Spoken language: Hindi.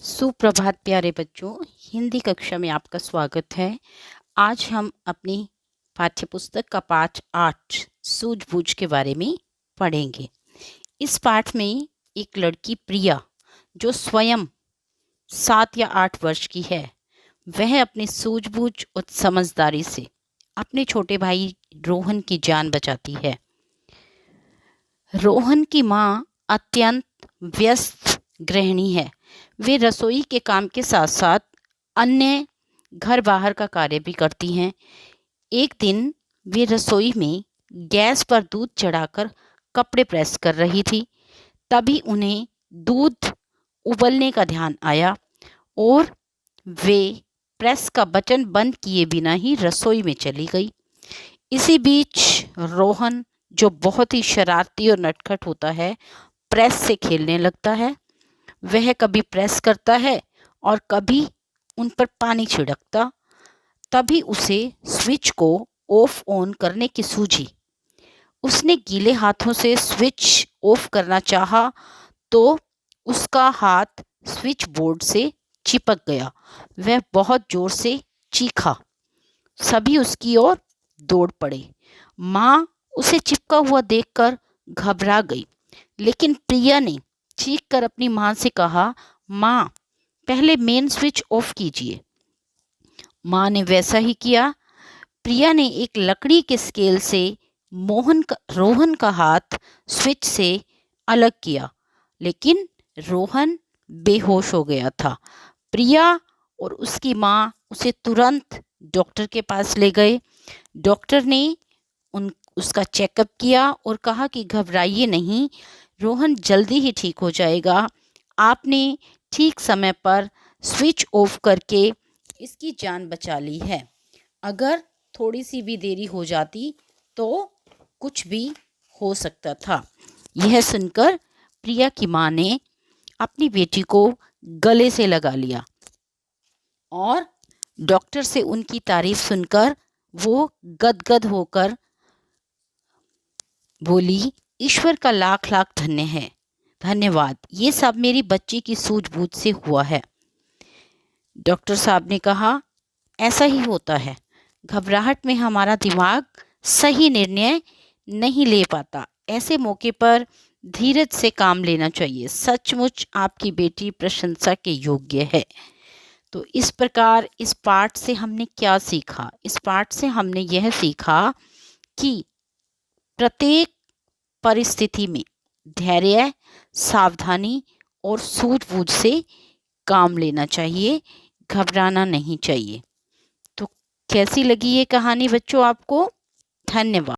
सुप्रभात प्यारे बच्चों, हिंदी कक्षा में आपका स्वागत है। आज हम अपनी पाठ्यपुस्तक का पाठ 8 सूझबूझ के बारे में पढ़ेंगे। इस पाठ में एक लड़की प्रिया जो स्वयं 7 या 8 वर्ष की है, वह अपनी सूझबूझ और समझदारी से अपने छोटे भाई रोहन की जान बचाती है। रोहन की माँ अत्यंत व्यस्त गृहिणी है। वे रसोई के काम के साथ साथ अन्य घर बाहर का कार्य भी करती हैं। एक दिन वे रसोई में गैस पर दूध चढ़ाकर कपड़े प्रेस कर रही थी। तभी उन्हें दूध उबलने का ध्यान आया और वे प्रेस का बटन बंद किए बिना ही रसोई में चली गई। इसी बीच रोहन, जो बहुत ही शरारती और नटखट होता है, प्रेस से खेलने लगता है। वह कभी प्रेस करता है और कभी उन पर पानी छिड़कता। तभी उसे स्विच को ऑफ ऑन करने की सूझी। उसने गीले हाथों से स्विच ऑफ करना चाहा तो उसका हाथ स्विच बोर्ड से चिपक गया। वह बहुत जोर से चीखा। सभी उसकी ओर दौड़ पड़े। माँ उसे चिपका हुआ देखकर घबरा गई, लेकिन प्रिया ने चीख कर अपनी माँ से कहा, माँ, पहले मेन स्विच ऑफ कीजिए। माँ ने वैसा ही किया। प्रिया ने एक लकड़ी के स्केल से रोहन का हाथ स्विच से अलग किया, लेकिन रोहन बेहोश हो गया था। प्रिया और उसकी माँ उसे तुरंत डॉक्टर के पास ले गए। डॉक्टर ने उसका चेकअप किया और कहा कि घबराइए नहीं, रोहन जल्दी ही ठीक हो जाएगा। आपने ठीक समय पर स्विच ऑफ करके इसकी जान बचा ली है। अगर थोड़ी सी भी देरी हो जाती तो कुछ भी हो सकता था। यह सुनकर प्रिया की माँ ने अपनी बेटी को गले से लगा लिया और डॉक्टर से उनकी तारीफ सुनकर वो गदगद होकर बोली, ईश्वर का लाख लाख धन्यवाद, ये सब मेरी बच्ची की सूझबूझ से हुआ है। डॉक्टर साहब ने कहा, ऐसा ही होता है, घबराहट में हमारा दिमाग सही निर्णय नहीं ले पाता। ऐसे मौके पर धीरज से काम लेना चाहिए। सचमुच आपकी बेटी प्रशंसा के योग्य है। तो इस प्रकार इस पाठ से हमने क्या सीखा? इस पाठ से हमने यह सीखा कि प्रत्येक परिस्थिति में धैर्य, सावधानी और सूझबूझ से काम लेना चाहिए, घबराना नहीं चाहिए। तो कैसी लगी ये कहानी बच्चों आपको? धन्यवाद।